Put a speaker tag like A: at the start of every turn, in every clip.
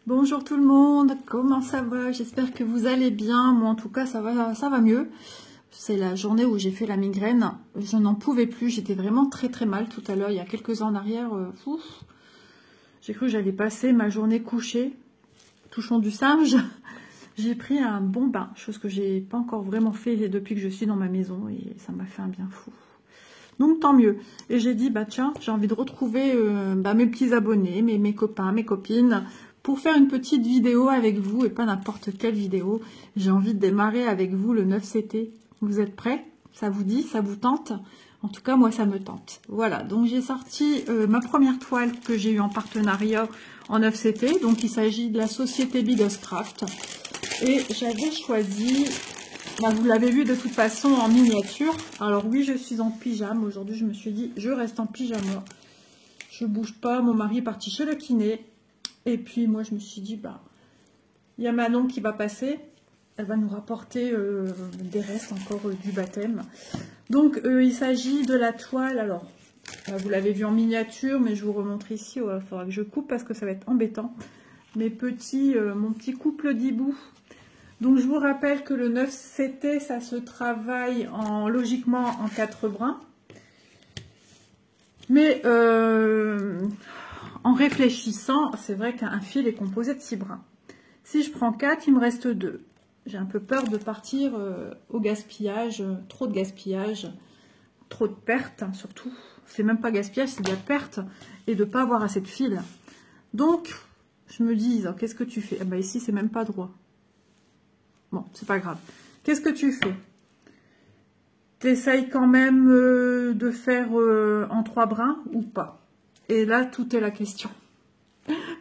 A: Bonjour tout le monde, comment ça va? J'espère que vous allez bien. Moi en tout cas ça va mieux. C'est la journée où j'ai fait la migraine. Je n'en pouvais plus, j'étais vraiment très mal tout à l'heure. Il y a quelques ans en arrière, j'ai cru que j'allais passer ma journée couchée, touchant du singe. J'ai pris un bon bain, chose que j'ai pas encore vraiment fait depuis que je suis dans ma maison et ça m'a fait un bien fou. Donc tant mieux. Et j'ai dit, bah tiens, j'ai envie de retrouver mes petits abonnés, mes copains, mes copines, pour faire une petite vidéo avec vous, et pas n'importe quelle vidéo. J'ai envie de démarrer avec vous le 9CT. Vous êtes prêts? Ça vous dit? Ça vous tente? En tout cas, moi, ça me tente. Voilà, donc j'ai sorti ma première toile que j'ai eue en partenariat en 9CT. Donc il s'agit de la société Bigoscraft. Et j'avais choisi... vous l'avez vu de toute façon en miniature. Alors oui, je suis en pyjama. Aujourd'hui, je me suis dit, je reste en pyjama. Je bouge pas. Mon mari est parti chez le kiné. Et puis moi, je me suis dit, il y a Manon qui va passer. Elle va nous rapporter des restes encore du baptême. Donc, il s'agit de la toile. Alors, vous l'avez vu en miniature, mais je vous remontre ici. Il faudra que je coupe parce que ça va être embêtant. Mon petit couple d'hiboux. Donc je vous rappelle que le 9CT, ça se travaille logiquement en 4 brins. Mais en réfléchissant, c'est vrai qu'un fil est composé de 6 brins. Si je prends 4, il me reste 2. J'ai un peu peur de partir au gaspillage, trop de gaspillage, trop de pertes surtout. C'est même pas gaspillage, c'est de la perte et de ne pas avoir assez de fil. Donc je me dis, qu'est-ce que tu fais? Ici, c'est même pas droit. Bon, c'est pas grave. Qu'est-ce que tu fais? T'essayes quand même de faire en 3 brins ou pas? Et là, tout est la question.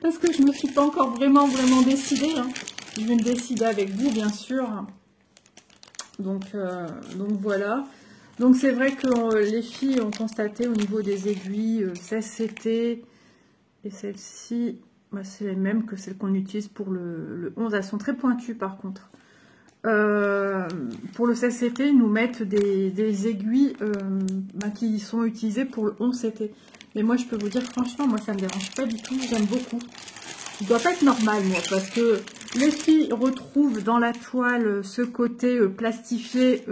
A: Parce que je me suis pas encore vraiment décidée. Je vais me décider avec vous, bien sûr. Donc voilà. Donc c'est vrai que les filles ont constaté au niveau des aiguilles 16CT et celle-ci, c'est les mêmes que celles qu'on utilise pour le 11. Elles sont très pointues par contre. Pour le 16CT, ils nous mettent des aiguilles qui sont utilisées pour le 11CT. Mais moi, je peux vous dire, franchement, moi, ça me dérange pas du tout. J'aime beaucoup. Ça doit pas être normal, moi, parce que les filles retrouvent dans la toile ce côté plastifié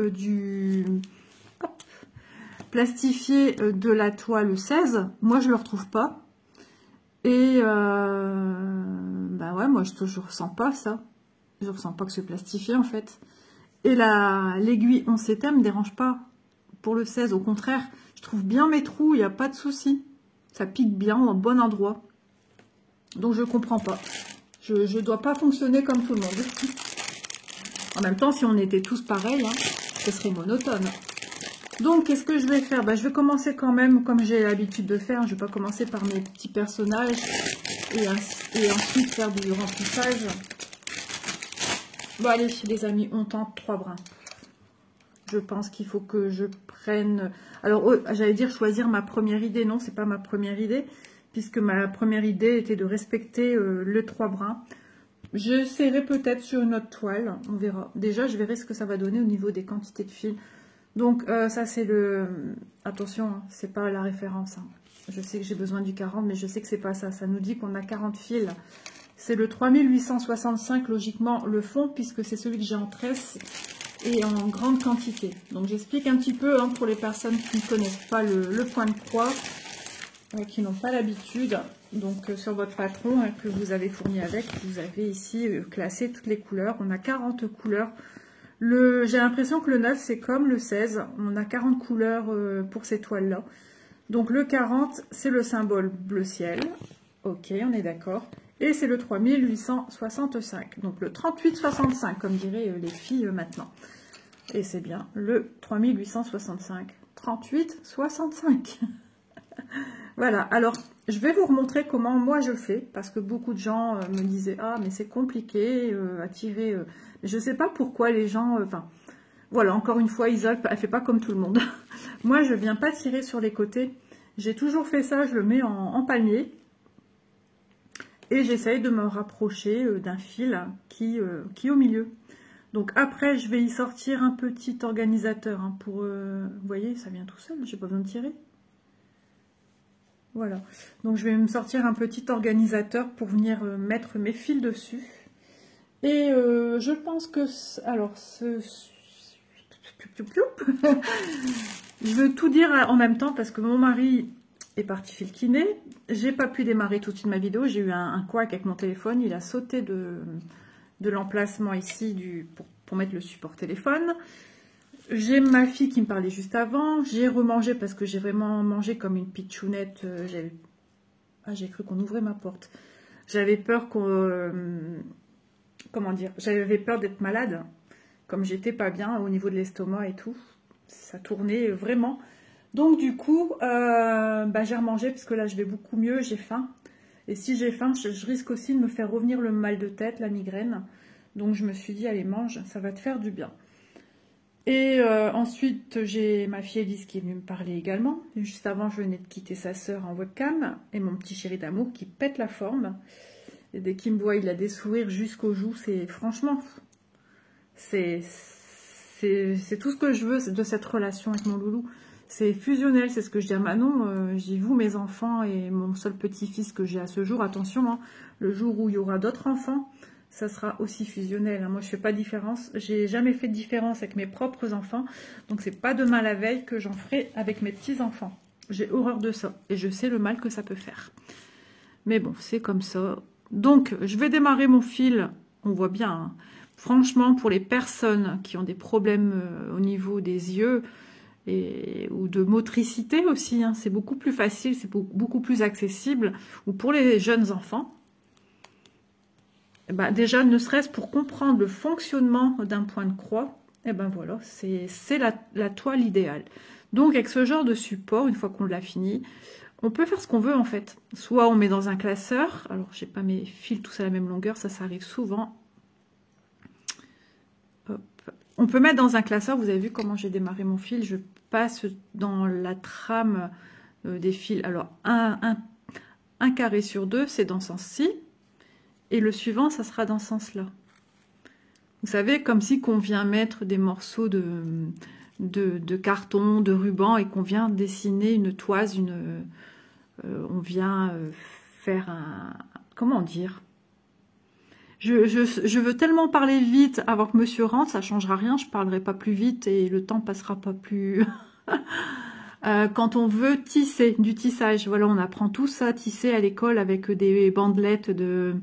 A: plastifié de la toile 16. Moi, je le retrouve pas. Et ouais, moi, je ressens pas ça. Je ressens pas que c'est plastifié en fait. Et l'aiguille 11CT ne me dérange pas pour le 16. Au contraire, je trouve bien mes trous, il n'y a pas de souci. Ça pique bien au bon endroit. Donc je comprends pas. Je ne dois pas fonctionner comme tout le monde. En même temps, si on était tous pareils, ce serait monotone. Donc qu'est-ce que je vais faire? Je vais commencer quand même, comme j'ai l'habitude de faire. Je ne vais pas commencer par mes petits personnages et ensuite faire du remplissage. Bon allez les amis, on tente 3 brins. Je pense qu'il faut que je prenne... Alors j'allais dire choisir ma première idée. Non, c'est pas ma première idée. Puisque ma première idée était de respecter le 3 brins. J'essaierai peut-être sur une autre toile. On verra. Déjà je verrai ce que ça va donner au niveau des quantités de fil. Donc ça c'est le... Attention, c'est pas la référence. Je sais que j'ai besoin du 40, mais je sais que c'est pas ça. Ça nous dit qu'on a 40 fils. C'est le 3865 logiquement le fond, puisque c'est celui que j'ai en tresse et en grande quantité. Donc j'explique un petit peu pour les personnes qui ne connaissent pas le point de croix, qui n'ont pas l'habitude. Donc sur votre patron que vous avez fourni avec, vous avez ici classé toutes les couleurs. On a 40 couleurs. J'ai l'impression que le 9 c'est comme le 16. On a 40 couleurs pour ces toiles-là. Donc le 40 c'est le symbole bleu ciel. Ok, on est d'accord. Et c'est le 3865. Donc le 3865, comme diraient les filles maintenant. Et c'est bien le 3865. 3865. Voilà, alors je vais vous remontrer comment moi je fais. Parce que beaucoup de gens me disaient, ah mais c'est compliqué à tirer. Je ne sais pas pourquoi les gens... voilà, encore une fois, Isol, elle ne fait pas comme tout le monde. Moi, je ne viens pas tirer sur les côtés. J'ai toujours fait ça, je le mets en palmier. Et j'essaye de me rapprocher d'un fil qui est au milieu. Donc après, je vais y sortir un petit organisateur pour... vous voyez, ça vient tout seul, j'ai pas besoin de tirer. Voilà. Donc je vais me sortir un petit organisateur pour venir mettre mes fils dessus. Et je pense que... Alors, je veux tout dire en même temps parce que mon mari est parti fil kiné. J'ai pas pu démarrer tout de suite ma vidéo. J'ai eu un couac avec mon téléphone. Il a sauté de l'emplacement ici pour mettre le support téléphone. J'ai ma fille qui me parlait juste avant. J'ai remangé parce que j'ai vraiment mangé comme une pitchounette. J'ai cru qu'on ouvrait ma porte. J'avais peur qu'on... comment dire? J'avais peur d'être malade. Comme j'étais pas bien au niveau de l'estomac et tout. Ça tournait vraiment. Donc du coup, j'ai remangé parce que là je vais beaucoup mieux, j'ai faim. Et si j'ai faim, je risque aussi de me faire revenir le mal de tête, la migraine. Donc je me suis dit, allez mange, ça va te faire du bien. Et ensuite, j'ai ma fille Elise qui est venue me parler également. Juste avant, je venais de quitter sa sœur en webcam. Et mon petit chéri d'amour qui pète la forme. Et dès qu'il me voit, il a des sourires jusqu'aux joues. C'est franchement, c'est tout ce que je veux de cette relation avec mon loulou. C'est fusionnel, c'est ce que je dis à Manon. J'ai vous, mes enfants et mon seul petit-fils que j'ai à ce jour. Attention, hein, le jour où il y aura d'autres enfants, ça sera aussi fusionnel. Hein. Moi, je fais pas de différence. J'ai jamais fait de différence avec mes propres enfants. Donc, c'est pas demain la veille que j'en ferai avec mes petits-enfants. J'ai horreur de ça. Et je sais le mal que ça peut faire. Mais bon, c'est comme ça. Donc, je vais démarrer mon fil. On voit bien. Hein. Franchement, pour les personnes qui ont des problèmes au niveau des yeux ou de motricité aussi, hein, c'est beaucoup plus facile, c'est beaucoup plus accessible. Ou pour les jeunes enfants, déjà, ne serait-ce pour comprendre le fonctionnement d'un point de croix, voilà, c'est la toile idéale. Donc, avec ce genre de support, une fois qu'on l'a fini, on peut faire ce qu'on veut en fait. Soit on met dans un classeur, alors j'ai pas mes fils tous à la même longueur, ça arrive souvent. Hop. On peut mettre dans un classeur, vous avez vu comment j'ai démarré mon fil, je passe dans la trame des fils. Alors, un carré sur deux, c'est dans ce sens-ci. Et le suivant, ça sera dans ce sens-là. Vous savez, comme si qu'on vient mettre des morceaux de carton, de ruban, et qu'on vient dessiner une toise, on vient faire un... Comment dire? Je veux tellement parler vite avant que monsieur rentre, ça ne changera rien, je ne parlerai pas plus vite et le temps passera pas plus... quand on veut tisser, du tissage, voilà, on apprend tout ça à tisser à l'école avec des bandelettes de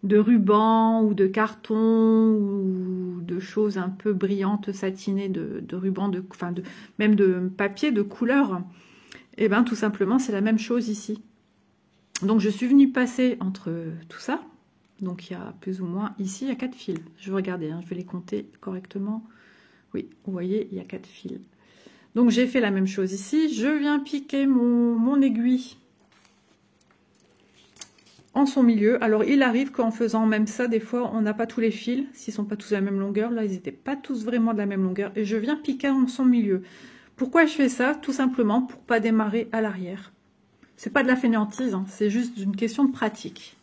A: ruban ou de carton ou de choses un peu brillantes, satinées, de ruban, même de papier de couleur. Et bien tout simplement c'est la même chose ici. Donc je suis venue passer entre tout ça. Donc il y a plus ou moins, ici il y a 4 fils. Je vais regarder, hein, je vais les compter correctement. Oui, vous voyez, il y a 4 fils. Donc j'ai fait la même chose ici. Je viens piquer mon aiguille en son milieu. Alors il arrive qu'en faisant même ça, des fois on n'a pas tous les fils, s'ils sont pas tous de la même longueur. Là ils n'étaient pas tous vraiment de la même longueur. Et je viens piquer en son milieu. Pourquoi je fais ça? Tout simplement pour pas démarrer à l'arrière. C'est pas de la fainéantise, hein, c'est juste une question de pratique.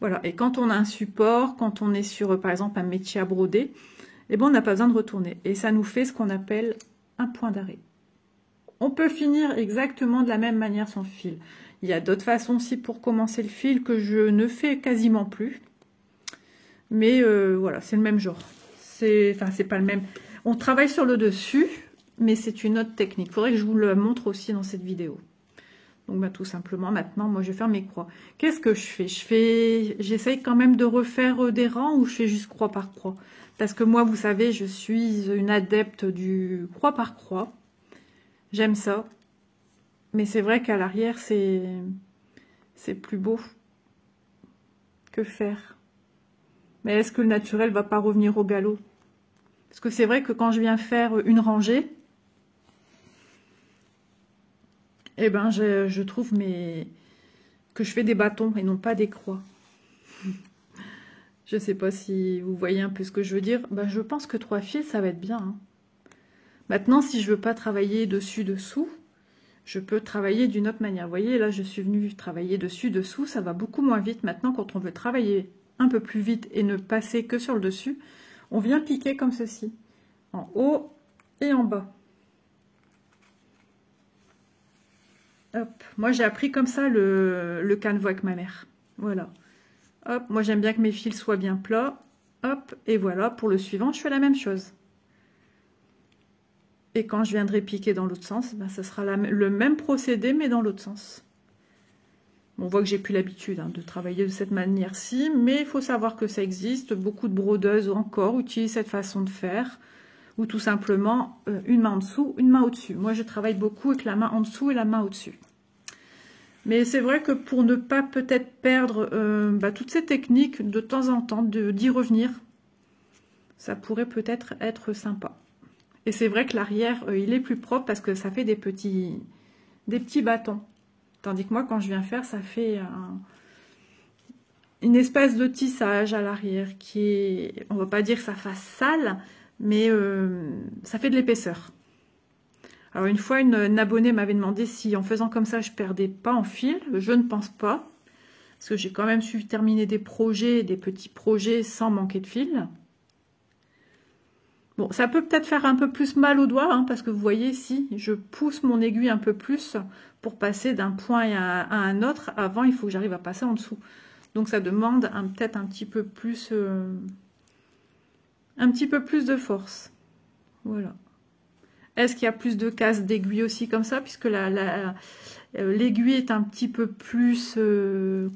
A: Voilà, et quand on a un support, quand on est sur par exemple un métier à broder, eh ben, on n'a pas besoin de retourner. Et ça nous fait ce qu'on appelle un point d'arrêt. On peut finir exactement de la même manière son fil. Il y a d'autres façons aussi pour commencer le fil que je ne fais quasiment plus. Mais voilà, c'est le même genre. C'est pas le même. On travaille sur le dessus, mais c'est une autre technique. Il faudrait que je vous le montre aussi dans cette vidéo. Donc tout simplement, maintenant, moi je vais faire mes croix. Qu'est-ce que je fais? J'essaye quand même de refaire des rangs ou je fais juste croix par croix. Parce que moi, vous savez, je suis une adepte du croix par croix. J'aime ça. Mais c'est vrai qu'à l'arrière, c'est plus beau que faire. Mais est-ce que le naturel va pas revenir au galop? Parce que c'est vrai que quand je viens faire une rangée, eh ben je trouve que je fais des bâtons et non pas des croix. Je sais pas si vous voyez un peu ce que je veux dire. Ben, je pense que 3 fils, ça va être bien. Hein. Maintenant, si je veux pas travailler dessus-dessous, je peux travailler d'une autre manière. Vous voyez, là, je suis venue travailler dessus-dessous. Ça va beaucoup moins vite. Maintenant, quand on veut travailler un peu plus vite et ne passer que sur le dessus, on vient piquer comme ceci. En haut et en bas. Hop, moi j'ai appris comme ça le canevas avec ma mère. Voilà. Hop, moi j'aime bien que mes fils soient bien plats. Hop, et voilà, pour le suivant, je fais la même chose. Et quand je viendrai piquer dans l'autre sens, ben, ça sera le même procédé, mais dans l'autre sens. On voit que j'ai plus l'habitude de travailler de cette manière-ci, mais il faut savoir que ça existe. Beaucoup de brodeuses encore utilisent cette façon de faire, ou tout simplement une main en dessous, une main au-dessus. Moi, je travaille beaucoup avec la main en dessous et la main au-dessus. Mais c'est vrai que pour ne pas peut-être perdre toutes ces techniques, de temps en temps, d'y revenir, ça pourrait peut-être être sympa. Et c'est vrai que l'arrière, il est plus propre parce que ça fait des petits bâtons. Tandis que moi, quand je viens faire, ça fait une espèce de tissage à l'arrière qui est, on va pas dire que ça fasse sale, mais ça fait de l'épaisseur. Alors une fois, une abonnée m'avait demandé si en faisant comme ça, je perdais pas en fil. Je ne pense pas, parce que j'ai quand même su terminer des projets, des petits projets sans manquer de fil. Bon, ça peut peut-être faire un peu plus mal au doigt, parce que vous voyez ici, je pousse mon aiguille un peu plus pour passer d'un point à un autre. Avant, il faut que j'arrive à passer en dessous. Donc ça demande peut-être un petit peu plus de force. Voilà. Est-ce qu'il y a plus de cases d'aiguille aussi comme ça, puisque l'aiguille est un petit peu plus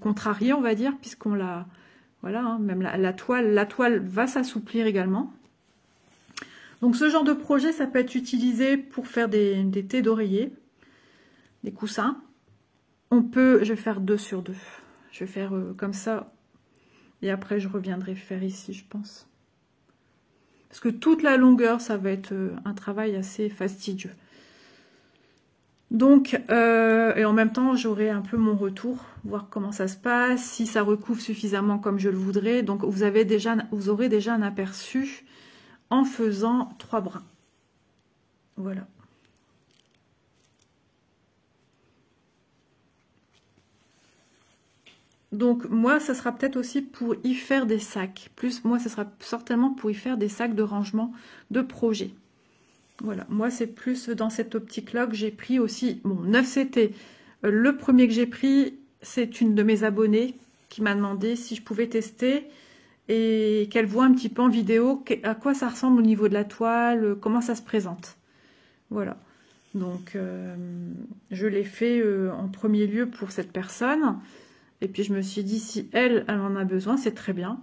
A: contrariée, on va dire, puisqu'on la... Voilà, même la toile va s'assouplir également. Donc ce genre de projet, ça peut être utilisé pour faire des thés d'oreiller, des coussins. Je vais faire 2 sur 2. Je vais faire comme ça. Et après, je reviendrai faire ici, je pense. Parce que toute la longueur, ça va être un travail assez fastidieux. Donc, et en même temps, j'aurai un peu mon retour, voir comment ça se passe, si ça recouvre suffisamment comme je le voudrais. Donc, vous aurez déjà un aperçu en faisant 3 brins. Voilà. Donc moi, ça sera peut-être aussi pour y faire des sacs. Plus moi, ça sera certainement pour y faire des sacs de rangement de projet. Voilà, moi c'est plus dans cette optique-là que j'ai pris aussi. Bon, 9CT, le premier que j'ai pris, c'est une de mes abonnées qui m'a demandé si je pouvais tester et qu'elle voit un petit peu en vidéo à quoi ça ressemble au niveau de la toile, comment ça se présente. Voilà, donc je l'ai fait en premier lieu pour cette personne. Et puis je me suis dit, si elle en a besoin, c'est très bien.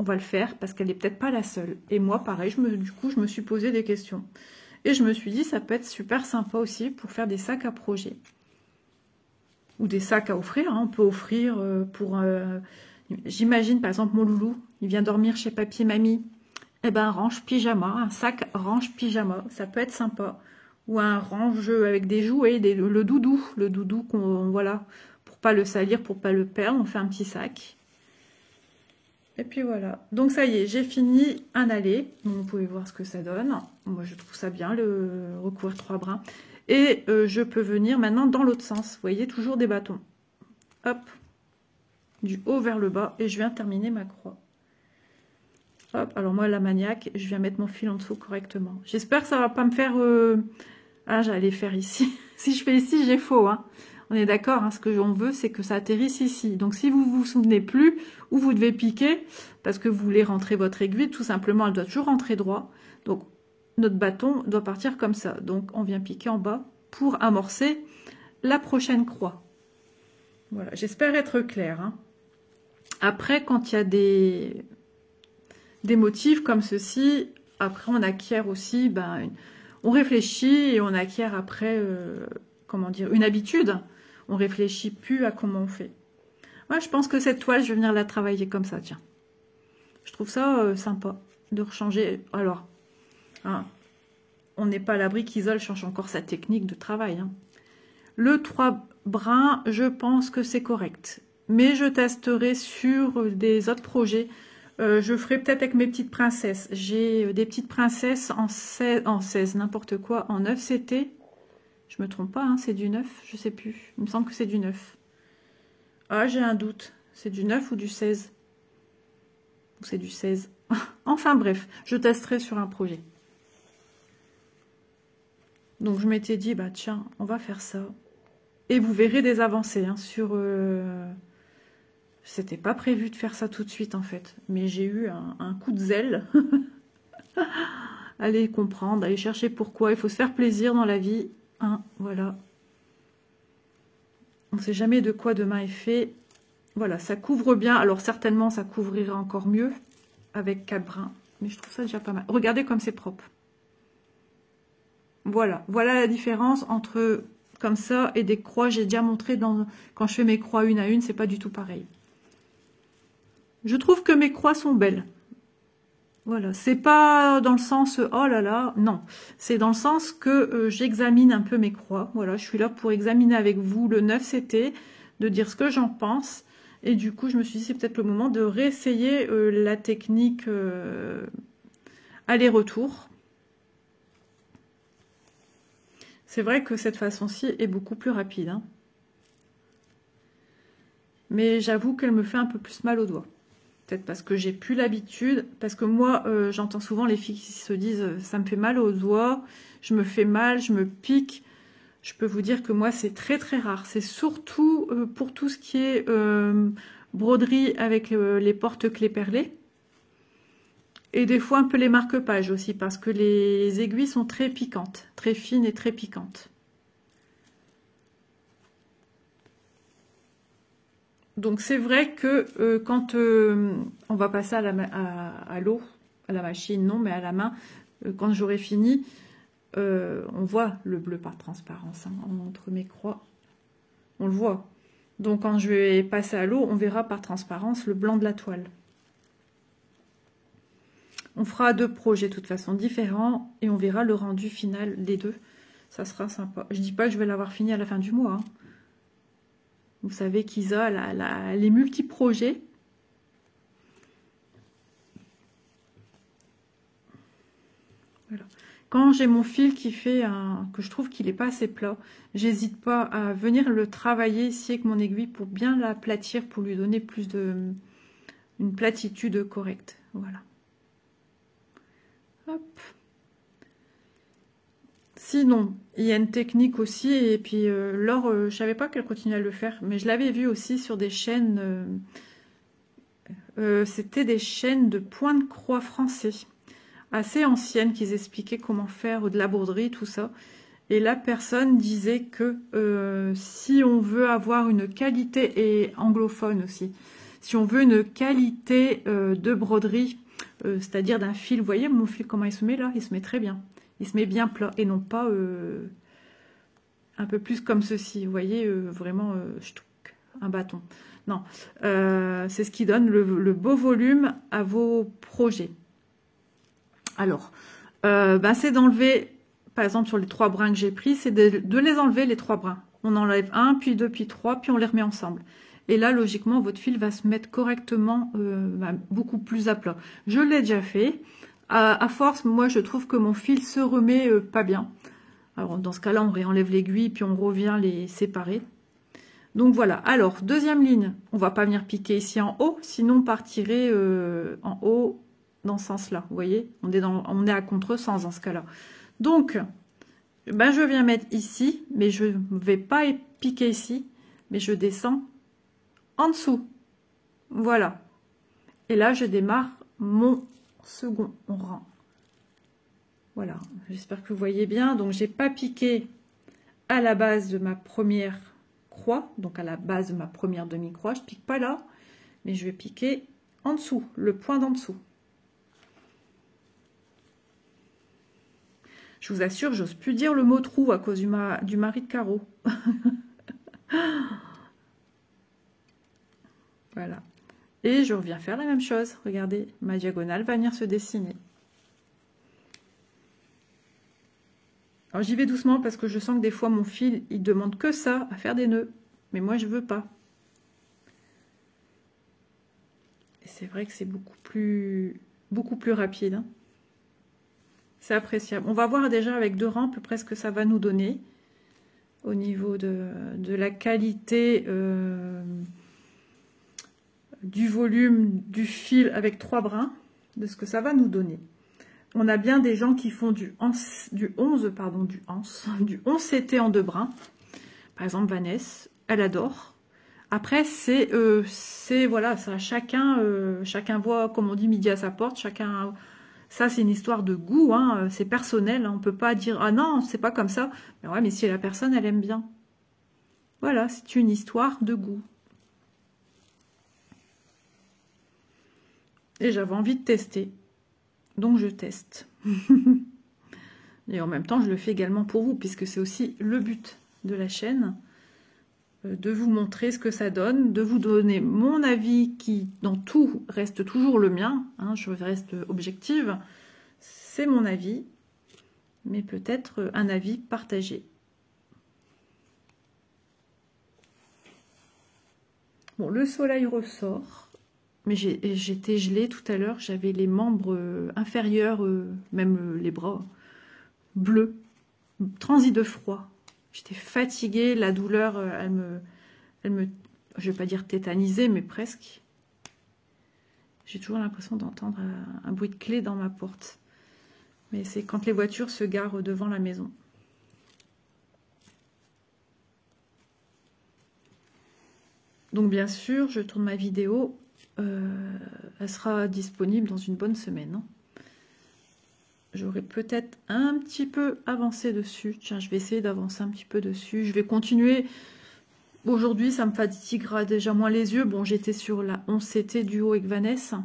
A: On va le faire parce qu'elle n'est peut-être pas la seule. Et moi, pareil, du coup, je me suis posé des questions. Et je me suis dit, ça peut être super sympa aussi pour faire des sacs à projet. Ou des sacs à offrir. On peut offrir pour... J'imagine, par exemple, mon loulou, il vient dormir chez papy et mamie. Eh ben, range pyjama, un sac range pyjama. Ça peut être sympa. Ou un range avec des jouets, le doudou qu'on... Voilà. Pour pas le salir, pour pas le perdre, on fait un petit sac. Et puis voilà. Donc ça y est, j'ai fini un aller. Donc vous pouvez voir ce que ça donne. Moi je trouve ça bien, le recouvrir 3 brins. Et je peux venir maintenant dans l'autre sens. Vous voyez, toujours des bâtons. Hop. Du haut vers le bas. Et je viens terminer ma croix. Hop. Alors moi, la maniaque, je viens mettre mon fil en dessous correctement. J'espère que ça va pas me faire... Ah, j'allais faire ici. Si je fais ici, j'ai faux, On est d'accord, ce que l'on veut, c'est que ça atterrisse ici. Donc, si vous vous souvenez plus où vous devez piquer, parce que vous voulez rentrer votre aiguille, tout simplement, elle doit toujours rentrer droit. Donc, notre bâton doit partir comme ça. Donc, on vient piquer en bas pour amorcer la prochaine croix. Voilà, j'espère être claire. Après, quand il y a des motifs comme ceci, après, on acquiert aussi, on réfléchit et on acquiert après, comment dire, une habitude. On réfléchit plus à comment on fait. Moi, je pense que cette toile, je vais venir la travailler comme ça, tiens. Je trouve ça sympa de rechanger. Alors, on n'est pas à l'abri qu'Isole change encore sa technique de travail. Le 3 brins, je pense que c'est correct. Mais je testerai sur des autres projets. Je ferai peut-être avec mes petites princesses. J'ai des petites princesses en 16 n'importe quoi, en 9CT. Je me trompe pas, c'est du 9, je sais plus. Il me semble que c'est du 9. Ah, j'ai un doute. C'est du 9 ou du 16? Ou c'est du 16? Enfin bref, je testerai sur un projet. Donc je m'étais dit, tiens, on va faire ça. Et vous verrez des avancées hein, sur... C'était pas prévu de faire ça tout de suite en fait. Mais j'ai eu un coup de zèle. Allez comprendre, allez chercher pourquoi. Il faut se faire plaisir dans la vie. Hein, voilà. On ne sait jamais de quoi demain est fait. Voilà, ça couvre bien. Alors certainement, ça couvrirait encore mieux avec 4 brins. Mais je trouve ça déjà pas mal. Regardez comme c'est propre. Voilà, voilà la différence entre comme ça et des croix. J'ai déjà montré quand je fais mes croix une à une, c'est pas du tout pareil. Je trouve que mes croix sont belles. Voilà, c'est pas dans le sens oh là là, non. C'est dans le sens que j'examine un peu mes croix. Voilà, je suis là pour examiner avec vous le 9CT, de dire ce que j'en pense. Et du coup, je me suis dit, c'est peut-être le moment de réessayer la technique aller-retour. C'est vrai que cette façon-ci est beaucoup plus rapide. Hein. Mais j'avoue qu'elle me fait un peu plus mal aux doigts. Peut-être parce que j'ai plus l'habitude. Parce que moi, j'entends souvent les filles qui se disent « ça me fait mal aux doigts, je me fais mal, je me pique ». Je peux vous dire que moi, c'est très très rare. C'est surtout pour tout ce qui est broderie avec les porte-clés perlés. Et des fois un peu les marque-pages aussi, parce que les aiguilles sont très piquantes, très fines et très piquantes. Donc c'est vrai que quand on va passer à l'eau, à la machine, non, mais à la main, quand j'aurai fini, on voit le bleu par transparence hein, entre mes croix. On le voit. Donc quand je vais passer à l'eau, on verra par transparence le blanc de la toile. On fera 2 projets de toute façon différents et on verra le rendu final des 2. Ça sera sympa. Je dis pas que je vais l'avoir fini à la fin du mois. Hein. Vous savez qu'Isa, les multi-projets. Voilà. Quand j'ai mon fil qui fait que je trouve qu'il n'est pas assez plat, j'hésite pas à venir le travailler ici avec mon aiguille pour bien l'aplatir, pour lui donner plus une platitude correcte. Voilà. Hop. Sinon, il y a une technique aussi, et puis Laure, je savais pas qu'elle continuait à le faire, mais je l'avais vu aussi sur des chaînes, c'était des chaînes de points de croix français, assez anciennes, qui expliquaient comment faire de la broderie, tout ça. Et la personne disait que si on veut avoir une qualité, et anglophone aussi, si on veut une qualité de broderie, c'est-à-dire d'un fil, vous voyez mon fil comment il se met là, il se met très bien. Il se met bien plat et non pas un peu plus comme ceci. Vous voyez, vraiment un bâton. Non, c'est ce qui donne le beau volume à vos projets. Alors, c'est d'enlever, par exemple sur les 3 brins que j'ai pris, c'est de les enlever les 3 brins. On enlève 1, puis 2, puis 3, puis on les remet ensemble. Et là, logiquement, votre fil va se mettre correctement, beaucoup plus à plat. Je l'ai déjà fait. À force, moi, je trouve que mon fil se remet pas bien. Alors, dans ce cas-là, on réenlève l'aiguille, puis on revient les séparer. Donc, voilà. Alors, deuxième ligne, on va pas venir piquer ici en haut, sinon on partirait en haut dans ce sens-là. Vous voyez, on est à contresens dans ce cas-là. Donc, je viens mettre ici, mais je ne vais pas piquer ici, mais je descends en dessous. Voilà. Et là, je démarre mon second rang. Voilà, j'espère que vous voyez bien. Donc, j'ai pas piqué à la base de ma première croix, donc à la base de ma première demi-croix. Je pique pas là, mais je vais piquer en dessous, le point d'en dessous. Je vous assure, j'ose plus dire le mot trou à cause du mari de carreau. Voilà. Et je reviens faire la même chose. Regardez, ma diagonale va venir se dessiner. Alors j'y vais doucement parce que je sens que des fois mon fil, il demande que ça, à faire des nœuds. Mais moi, je veux pas. Et c'est vrai que c'est beaucoup plus rapide. Hein. C'est appréciable. On va voir déjà avec 2 rangs à peu près ce que ça va nous donner. Au niveau de la qualité du volume du fil avec 3 brins, de ce que ça va nous donner. On a bien des gens qui font du 11 CT en 2 brins. Par exemple, Vanessa, elle adore. Après, c'est voilà, ça, chacun voit, comme on dit, midi à sa porte. Chacun, ça, c'est une histoire de goût, hein, c'est personnel. Hein, on peut pas dire ah non, c'est pas comme ça. Mais ouais, mais si la personne, elle aime bien. Voilà, c'est une histoire de goût. Et j'avais envie de tester, donc je teste. Et en même temps, je le fais également pour vous, puisque c'est aussi le but de la chaîne. De vous montrer ce que ça donne, de vous donner mon avis qui, dans tout, reste toujours le mien. Hein, je reste objective. C'est mon avis, mais peut-être un avis partagé. Bon, le soleil ressort, mais j'étais gelée tout à l'heure. J'avais les membres inférieurs, même les bras, bleus, transi de froid. J'étais fatiguée, la douleur, elle me, je vais pas dire tétanisée, mais presque. J'ai toujours l'impression d'entendre un bruit de clé dans ma porte. Mais c'est quand les voitures se garent devant la maison. Donc bien sûr, je tourne ma vidéo. Elle sera disponible dans une bonne semaine. Hein. J'aurais peut-être un petit peu avancé dessus. Tiens, je vais essayer d'avancer un petit peu dessus. Je vais continuer. Aujourd'hui, ça me fatiguera déjà moins les yeux. Bon, j'étais sur la 11CT duo avec Vanessa.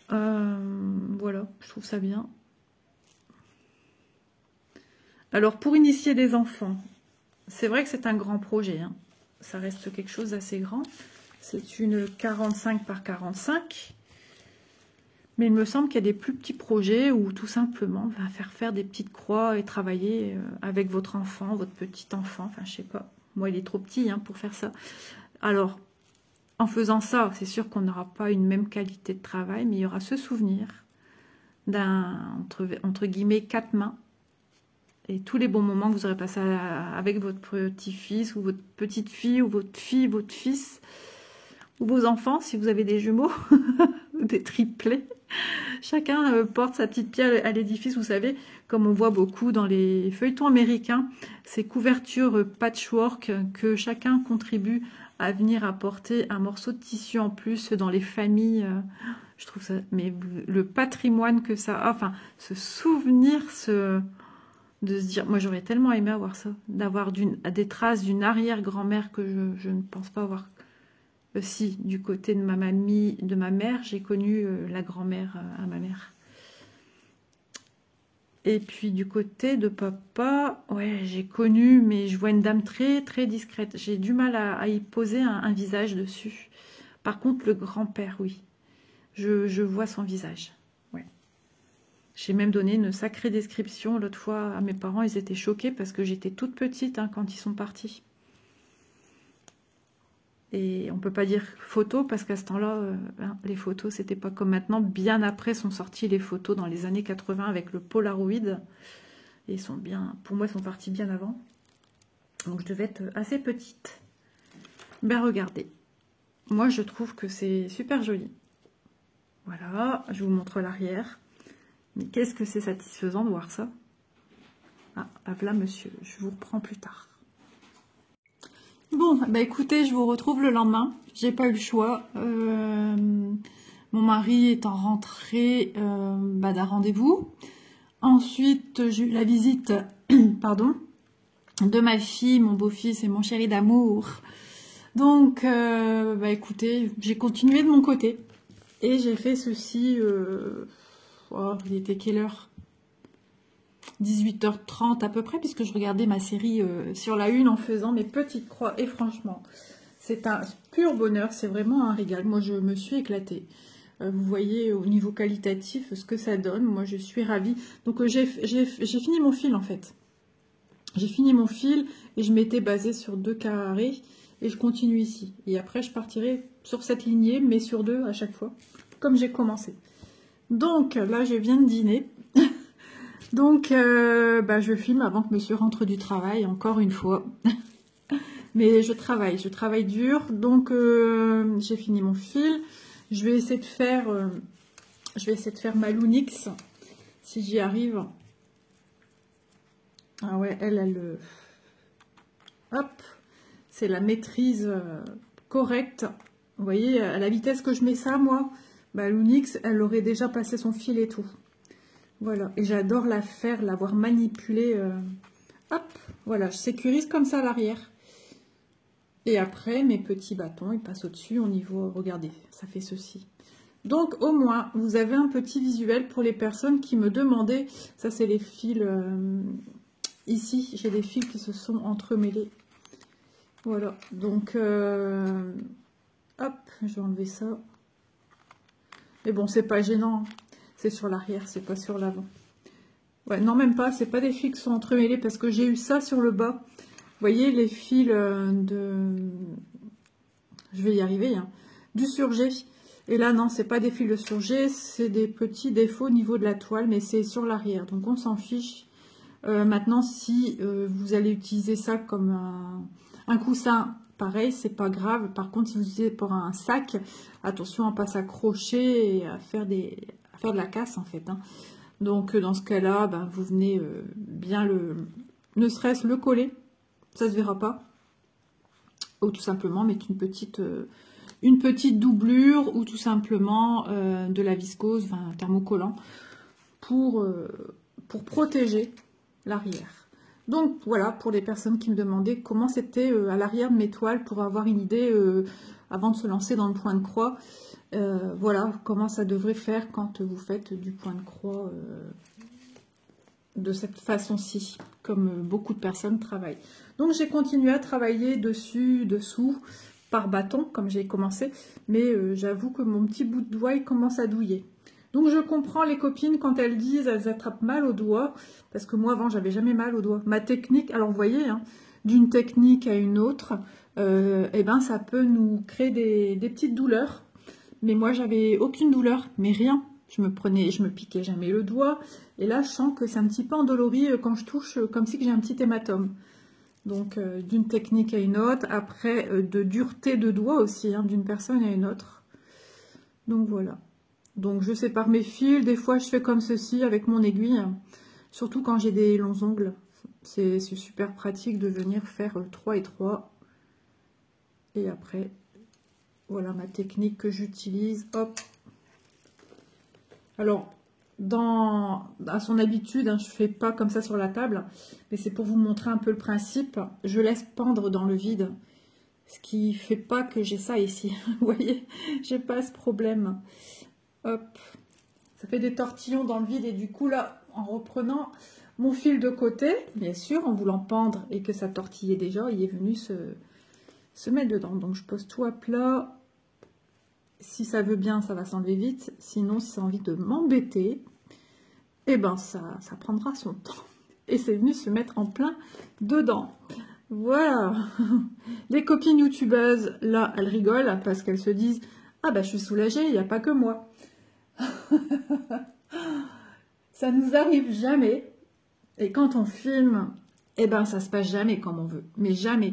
A: Voilà, je trouve ça bien. Alors, pour initier des enfants, c'est vrai que c'est un grand projet. Hein. Ça reste quelque chose d'assez grand. C'est une 45 par 45. Mais il me semble qu'il y a des plus petits projets où tout simplement, on va faire des petites croix et travailler avec votre enfant, votre petit enfant. Enfin, je sais pas. Moi, il est trop petit hein, pour faire ça. Alors, en faisant ça, c'est sûr qu'on n'aura pas une même qualité de travail, mais il y aura ce souvenir d'un, entre guillemets, 4 mains. Et tous les bons moments que vous aurez passés avec votre petit-fils ou votre petite-fille ou votre fille, votre fils ou vos enfants, si vous avez des jumeaux ou des triplés. Chacun porte sa petite pierre à l'édifice, vous savez, comme on voit beaucoup dans les feuilletons américains, ces couvertures patchwork que chacun contribue à venir apporter un morceau de tissu en plus dans les familles. Je trouve ça, mais le patrimoine que ça a, enfin, ce souvenir, de se dire, moi j'aurais tellement aimé avoir ça, d'avoir des traces d'une arrière-grand-mère que je ne pense pas avoir. Si, du côté de ma mamie, de ma mère, j'ai connu la grand-mère à ma mère. Et puis du côté de papa, ouais, j'ai connu, mais je vois une dame très très discrète. J'ai du mal à y poser un visage dessus. Par contre, le grand-père, oui. Je vois son visage. Ouais. J'ai même donné une sacrée description l'autre fois à mes parents. Ils étaient choqués parce que j'étais toute petite hein, quand ils sont partis. Et on peut pas dire photo parce qu'à ce temps-là, les photos, c'était pas comme maintenant. Bien après sont sorties les photos dans les années 80 avec le Polaroid. Et ils sont bien, pour moi, ils sont partis bien avant. Donc je devais être assez petite. Ben regardez. Moi, je trouve que c'est super joli. Voilà, je vous montre l'arrière. Mais qu'est-ce que c'est satisfaisant de voir ça. Ah, voilà monsieur, je vous reprends plus tard. Bon, bah écoutez, je vous retrouve le lendemain. J'ai pas eu le choix. Mon mari étant rentré d'un rendez-vous. Ensuite, j'ai eu la visite pardon, de ma fille, mon beau-fils et mon chéri d'amour. Donc, bah écoutez, j'ai continué de mon côté. Et j'ai fait ceci... oh, il était quelle heure ? 18h30 à peu près, puisque je regardais ma série sur la une en faisant mes petites croix. Et franchement, c'est un pur bonheur, c'est vraiment un régal. Moi, je me suis éclatée. Vous voyez au niveau qualitatif ce que ça donne. Moi, je suis ravie. Donc, j'ai fini mon fil, en fait. J'ai fini mon fil et je m'étais basée sur 2 carrés et je continue ici. Et après, je partirai sur cette lignée, mais sur 2 à chaque fois, comme j'ai commencé. Donc, là, je viens de dîner. Donc, je filme avant que monsieur rentre du travail, encore une fois. Mais je travaille dur. Donc, j'ai fini mon fil. Je vais essayer de faire ma Lunix, si j'y arrive. Ah ouais, elle hop, c'est la maîtrise correcte. Vous voyez, à la vitesse que je mets ça, moi, bah, l'Unix, elle aurait déjà passé son fil et tout. Voilà, et j'adore la faire, l'avoir manipulée. Hop, voilà, je sécurise comme ça à l'arrière. Et après, mes petits bâtons, ils passent au-dessus au niveau, regardez, ça fait ceci. Donc, au moins, vous avez un petit visuel pour les personnes qui me demandaient. Ça, c'est les fils. Ici, j'ai des fils qui se sont entremêlés. Voilà, donc, hop, je vais enlever ça. Mais bon, c'est pas gênant. C'est sur l'arrière, c'est pas sur l'avant. Ouais, non, même pas, c'est pas des fils qui sont entremêlés parce que j'ai eu ça sur le bas. Vous voyez, les fils de... Je vais y arriver, hein, du surjet. Et là, non, c'est pas des fils de surjet, c'est des petits défauts au niveau de la toile, mais c'est sur l'arrière. Donc, on s'en fiche. Maintenant, si vous allez utiliser ça comme un coussin, pareil, c'est pas grave. Par contre, si vous utilisez pour un sac, attention à pas s'accrocher et à faire de la casse, en fait. Hein. Donc, dans ce cas-là, ben, vous venez bien ne serait-ce le coller. Ça se verra pas. Ou tout simplement mettre une petite doublure ou tout simplement de la viscose, enfin un thermocollant pour protéger l'arrière. Donc voilà, pour les personnes qui me demandaient comment c'était à l'arrière de mes toiles pour avoir une idée avant de se lancer dans le point de croix. Voilà comment ça devrait faire quand vous faites du point de croix de cette façon-ci, comme beaucoup de personnes travaillent. Donc j'ai continué à travailler dessus, dessous, par bâton, comme j'ai commencé, mais j'avoue que mon petit bout de doigt, il commence à douiller. Donc je comprends les copines quand elles disent elles attrapent mal au doigt, parce que moi avant j'avais jamais mal au doigt. Ma technique, alors vous voyez, hein, d'une technique à une autre, eh ben, ça peut nous créer des petites douleurs, mais moi j'avais aucune douleur, mais rien. Je me piquais jamais le doigt, et là je sens que c'est un petit peu endolori quand je touche, comme si j'ai un petit hématome. Donc d'une technique à une autre, après de dureté de doigt aussi, hein, d'une personne à une autre. Donc voilà. Donc je sépare mes fils, des fois je fais comme ceci avec mon aiguille, surtout quand j'ai des longs ongles. C'est super pratique de venir faire 3 et 3. Et après, voilà ma technique que j'utilise. Hop. Alors, à son habitude, hein, je ne fais pas comme ça sur la table, mais c'est pour vous montrer un peu le principe. Je laisse pendre dans le vide, ce qui ne fait pas que j'ai ça ici. Vous voyez, j'ai pas ce problème. Hop, ça fait des tortillons dans le vide et du coup là, en reprenant mon fil de côté, bien sûr, en voulant pendre et que ça tortillait déjà, il est venu se mettre dedans. Donc je pose tout à plat. Si ça veut bien, ça va s'enlever vite. Sinon, si ça a envie de m'embêter, eh ben ça prendra son temps. Et c'est venu se mettre en plein dedans. Voilà. Les copines youtubeuses, là, elles rigolent parce qu'elles se disent « Ah ben, je suis soulagée, il n'y a pas que moi. » Ça nous arrive jamais. Et quand on filme, eh ben, ça se passe jamais comme on veut. Mais jamais.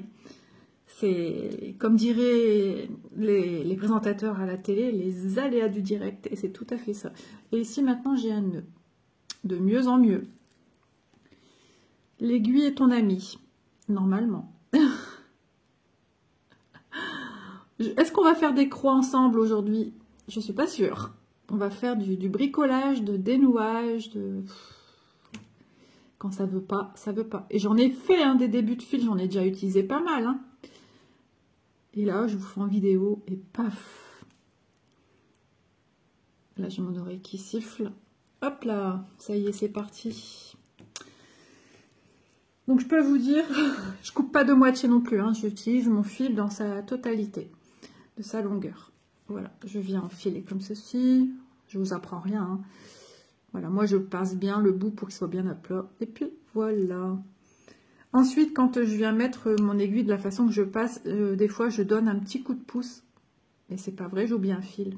A: C'est, comme diraient les présentateurs à la télé, les aléas du direct. Et c'est tout à fait ça. Et ici, maintenant, j'ai un nœud. De mieux en mieux. L'aiguille est ton ami. Normalement. Est-ce qu'on va faire des croix ensemble aujourd'hui? Je ne suis pas sûre. On va faire du bricolage, de dénouage, Quand ça veut pas, ça veut pas. Et j'en ai fait hein, des débuts de fil, j'en ai déjà utilisé pas mal. Hein. Et là, je vous fais en vidéo et paf. Là, j'ai mon oreille qui siffle. Hop là, ça y est, c'est parti. Donc, je peux vous dire, je coupe pas de moitié non plus. Hein, j'utilise mon fil dans sa totalité, de sa longueur. Voilà, je viens enfiler comme ceci. Je vous apprends rien. Hein. Voilà, moi, je passe bien le bout pour qu'il soit bien à plat. Et puis, voilà. Ensuite, quand je viens mettre mon aiguille de la façon que je passe, des fois, je donne un petit coup de pouce. Mais c'est pas vrai, j'oublie un fil.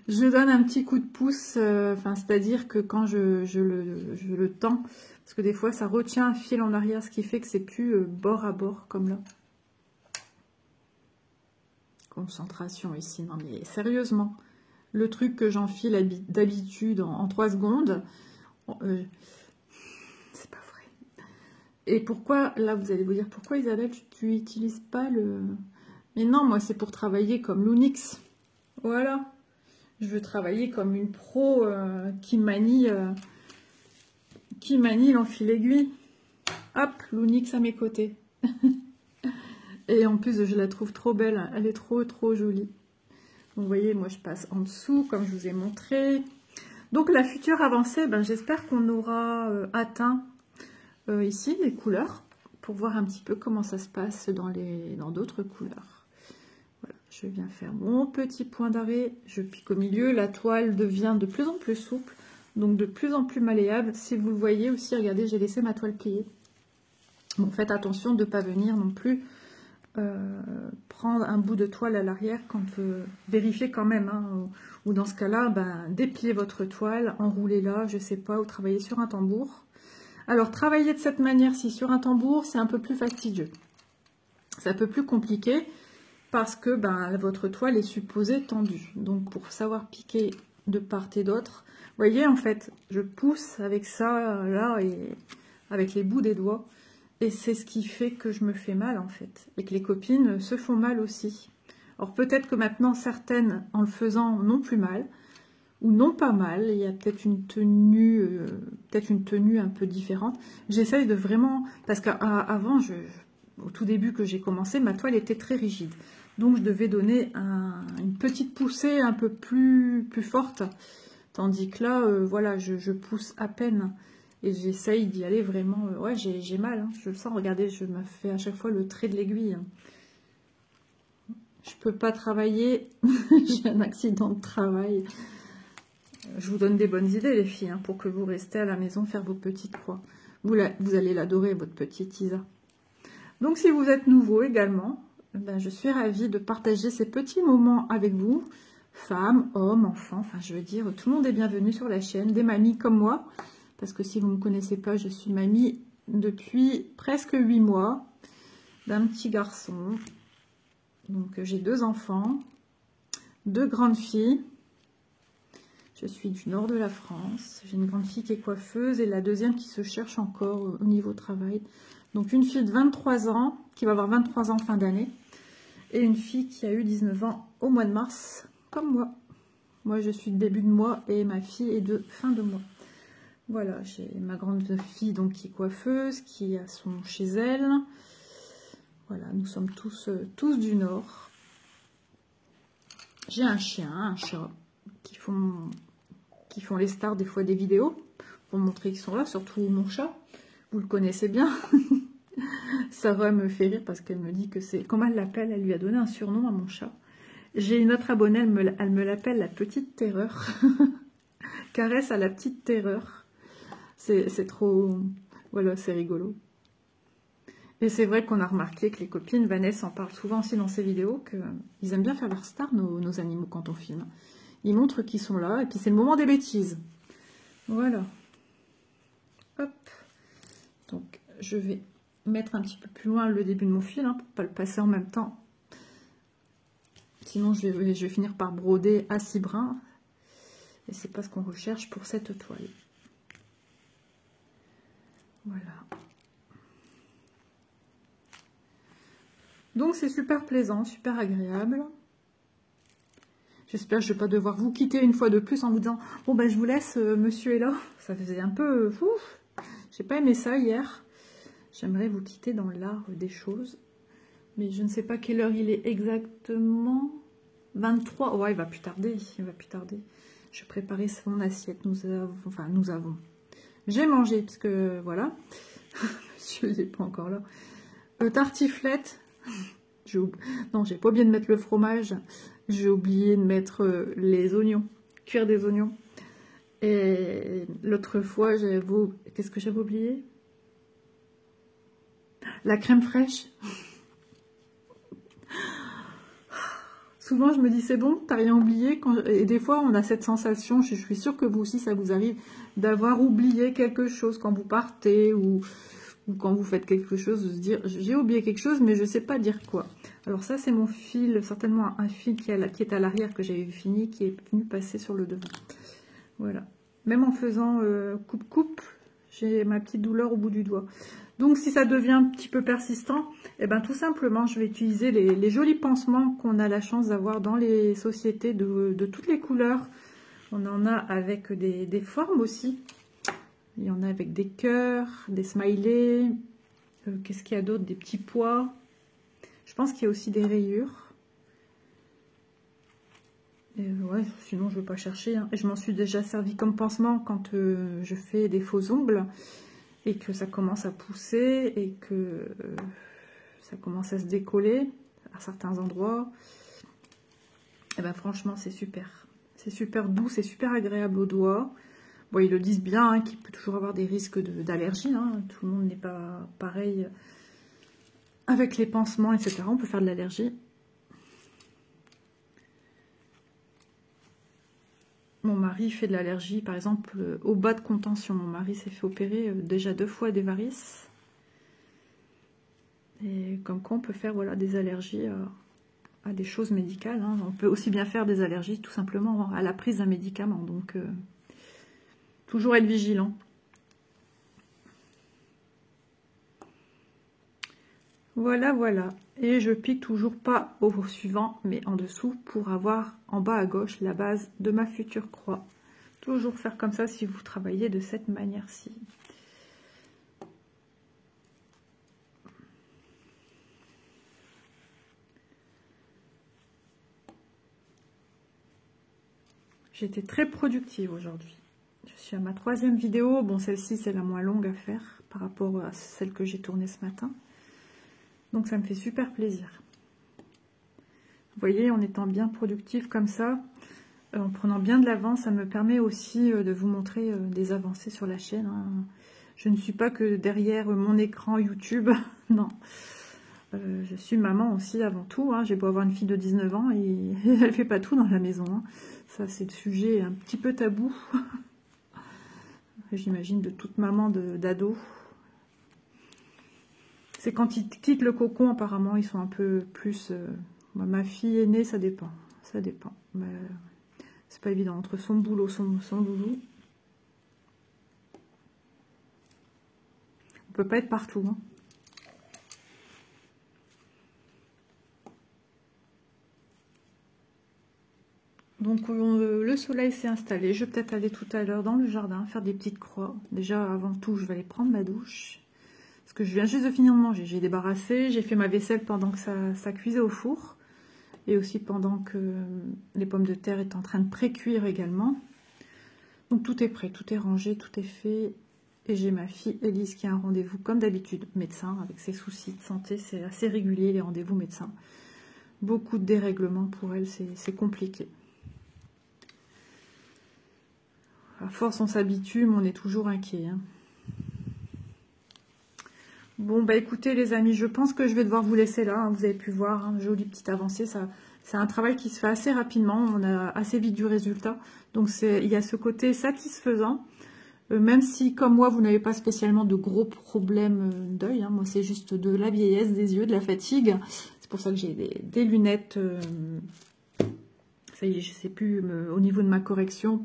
A: Je donne un petit coup de pouce, c'est-à-dire que quand je le tends, parce que des fois, ça retient un fil en arrière, ce qui fait que c'est plus bord à bord, comme là. Concentration ici, non mais sérieusement. Le truc que j'enfile d'habitude en 3 secondes, c'est pas vrai. Et pourquoi, là vous allez vous dire, pourquoi Isabelle, tu n'utilises pas le... Mais non, moi c'est pour travailler comme l'Unix. Voilà. Je veux travailler comme une pro qui manie l'enfil aiguille. Hop, l'Unix à mes côtés. Et en plus, je la trouve trop belle. Elle est trop jolie. Donc, vous voyez, moi, je passe en dessous, comme je vous ai montré. Donc, la future avancée, ben, j'espère qu'on aura atteint ici les couleurs pour voir un petit peu comment ça se passe dans d'autres couleurs. Voilà, je viens faire mon petit point d'arrêt. Je pique au milieu. La toile devient de plus en plus souple, donc de plus en plus malléable. Si vous le voyez aussi, regardez, j'ai laissé ma toile pliée. Bon, faites attention de ne pas venir non plus prendre un bout de toile à l'arrière quand vérifiez quand même, hein, ou dans ce cas-là, ben, dépliez votre toile, enroulez-la, je sais pas, ou travaillez sur un tambour. Alors, travailler de cette manière-ci sur un tambour, c'est un peu plus fastidieux. C'est un peu plus compliqué parce que ben, votre toile est supposée tendue. Donc, pour savoir piquer de part et d'autre, vous voyez, en fait, je pousse avec ça, là, et avec les bouts des doigts. Et c'est ce qui fait que je me fais mal, en fait. Et que les copines se font mal aussi. Alors, peut-être que maintenant, certaines, en le faisant, n'ont plus mal. Ou n'ont pas mal. Il y a peut-être une tenue un peu différente. J'essaye de vraiment... Parce qu'avant, au tout début que j'ai commencé, ma toile était très rigide. Donc, je devais donner une petite poussée un peu plus forte. Tandis que là, voilà, je pousse à peine. Et j'essaye d'y aller vraiment... ouais, j'ai mal, hein, je le sens. Regardez, je me fais à chaque fois le trait de l'aiguille. Je peux pas travailler. J'ai un accident de travail. Je vous donne des bonnes idées, les filles, hein, pour que vous restez à la maison faire vos petites croix. Vous allez l'adorer, votre petite Isa. Donc, si vous êtes nouveau également, ben, je suis ravie de partager ces petits moments avec vous. Femmes, hommes, enfants, enfin, je veux dire, tout le monde est bienvenu sur la chaîne. Des mamies comme moi. Parce que si vous ne me connaissez pas, je suis mamie depuis presque 8 mois d'un petit garçon. Donc j'ai 2 enfants, 2 grandes filles. Je suis du nord de la France. J'ai une grande fille qui est coiffeuse et la deuxième qui se cherche encore au niveau travail. Donc une fille de 23 ans, qui va avoir 23 ans fin d'année. Et une fille qui a eu 19 ans au mois de mars, comme moi. Moi je suis de début de mois et ma fille est de fin de mois. Voilà, j'ai ma grande fille donc qui est coiffeuse, qui a son chez elle. Voilà, nous sommes tous du Nord. J'ai un chien, un chat, qui font les stars des fois des vidéos, pour montrer qu'ils sont là, surtout mon chat. Vous le connaissez bien. Sarah me fait rire parce qu'elle me dit que c'est... Comment elle l'appelle? Elle lui a donné un surnom à mon chat. J'ai une autre abonnée, elle me l'appelle la petite terreur. Caresse à la petite terreur. C'est trop... Voilà, c'est rigolo. Et c'est vrai qu'on a remarqué que les copines, Vanessa en parle souvent aussi dans ses vidéos, qu'ils aiment bien faire leur star, nos animaux, quand on filme. Ils montrent qu'ils sont là, et puis c'est le moment des bêtises. Voilà. Hop. Donc, je vais mettre un petit peu plus loin le début de mon fil, hein, pour ne pas le passer en même temps. Sinon, je vais finir par broder à 6 brins. Et c'est pas ce qu'on recherche pour cette toile. Voilà. Donc c'est super plaisant, super agréable. J'espère que je ne vais pas devoir vous quitter une fois de plus en vous disant « Bon ben je vous laisse, monsieur est là ». Ça faisait un peu... Ouf, j'ai pas aimé ça hier. J'aimerais vous quitter dans l'art des choses. Mais je ne sais pas quelle heure il est exactement. 23. Ouais, il va plus tarder, il va plus tarder. Je préparais son assiette. Nous avons. J'ai mangé, parce que voilà. Monsieur n'est pas encore là. Tartiflette. Non, j'ai pas oublié de mettre le fromage. J'ai oublié de mettre les oignons. Cuire des oignons. Et l'autre fois, qu'est-ce que j'avais oublié? La crème fraîche. Souvent, je me dis, c'est bon, t'as rien oublié. Et des fois, on a cette sensation, je suis sûre que vous aussi, ça vous arrive, d'avoir oublié quelque chose quand vous partez ou quand vous faites quelque chose, de se dire, j'ai oublié quelque chose, mais je ne sais pas dire quoi. Alors ça, c'est mon fil, certainement un fil qui est à l'arrière, que j'avais fini, qui est venu passer sur le devant. Voilà. Même en faisant coupe-coupe, j'ai ma petite douleur au bout du doigt. Donc si ça devient un petit peu persistant, eh ben, tout simplement je vais utiliser les jolis pansements qu'on a la chance d'avoir dans les sociétés de toutes les couleurs. On en a avec des formes aussi. Il y en a avec des cœurs, des smileys. Qu'est-ce qu'il y a d'autre? Des petits pois. Je pense qu'il y a aussi des rayures. Et ouais, sinon je ne vais pas chercher. Hein. Et je m'en suis déjà servi comme pansement quand je fais des faux ongles et que ça commence à pousser et que ça commence à se décoller à certains endroits. Et ben franchement c'est super. C'est super doux, c'est super agréable aux doigts. Bon, ils le disent bien, hein, qu'il peut toujours avoir des risques d'allergie. Hein. Tout le monde n'est pas pareil avec les pansements, etc. On peut faire de l'allergie. Mon mari fait de l'allergie, par exemple, au bas de contention. Mon mari s'est fait opérer déjà 2 fois des varices. Et comme quoi, on peut faire voilà, des allergies à des choses médicales. Hein. On peut aussi bien faire des allergies tout simplement à la prise d'un médicament. Donc, toujours être vigilant. Voilà, voilà. Et je pique toujours pas au suivant, mais en dessous pour avoir en bas à gauche la base de ma future croix. Toujours faire comme ça si vous travaillez de cette manière-ci. J'ai été très productive aujourd'hui. Je suis à ma 3e vidéo. Bon, celle-ci, c'est la moins longue à faire par rapport à celle que j'ai tournée ce matin. Donc, ça me fait super plaisir. Vous voyez, en étant bien productif comme ça, en prenant bien de l'avance, ça me permet aussi de vous montrer des avancées sur la chaîne. Hein. Je ne suis pas que derrière mon écran YouTube. Non. Je suis maman aussi avant tout. Hein. J'ai beau avoir une fille de 19 ans et elle ne fait pas tout dans la maison. Hein. Ça, c'est le sujet un petit peu tabou. J'imagine de toute maman d'ado. C'est quand ils quittent le cocon, apparemment, ils sont un peu plus... ma fille aînée, ça dépend. Ça dépend. Mais c'est pas évident. Entre son boulot, son boulot. On peut pas être partout. Hein. Donc le soleil s'est installé. Je vais peut-être aller tout à l'heure dans le jardin, faire des petites croix. Déjà, avant tout, je vais aller prendre ma douche. Parce que je viens juste de finir de manger. J'ai débarrassé, j'ai fait ma vaisselle pendant que ça cuisait au four. Et aussi pendant que les pommes de terre étaient en train de pré-cuire également. Donc tout est prêt, tout est rangé, tout est fait. Et j'ai ma fille Elise qui a un rendez-vous comme d'habitude, médecin, avec ses soucis de santé. C'est assez régulier les rendez-vous médecins. Beaucoup de dérèglements pour elle, c'est compliqué. À force, on s'habitue, mais on est toujours inquiet. Hein. Bon, bah écoutez les amis, je pense que je vais devoir vous laisser là. Hein. Vous avez pu voir, hein, jolie petite avancée. C'est un travail qui se fait assez rapidement. On a assez vite du résultat. Donc, il y a ce côté satisfaisant. Même si, comme moi, vous n'avez pas spécialement de gros problèmes d'œil. Hein. Moi, c'est juste de la vieillesse des yeux, de la fatigue. C'est pour ça que j'ai des lunettes. Ça y est, je ne sais plus au niveau de ma correction.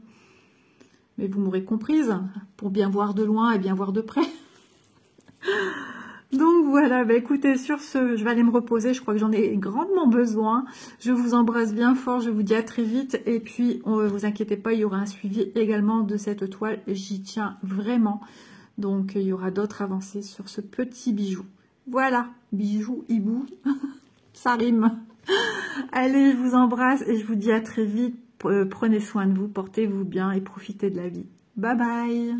A: Mais vous m'aurez comprise, pour bien voir de loin et bien voir de près. Donc voilà, bah écoutez, sur ce, je vais aller me reposer. Je crois que j'en ai grandement besoin. Je vous embrasse bien fort, je vous dis à très vite. Et puis, vous inquiétez pas, il y aura un suivi également de cette toile. J'y tiens vraiment. Donc, il y aura d'autres avancées sur ce petit bijou. Voilà, bijou, hibou, ça rime. Allez, je vous embrasse et je vous dis à très vite. Prenez soin de vous, portez-vous bien et profitez de la vie. Bye bye.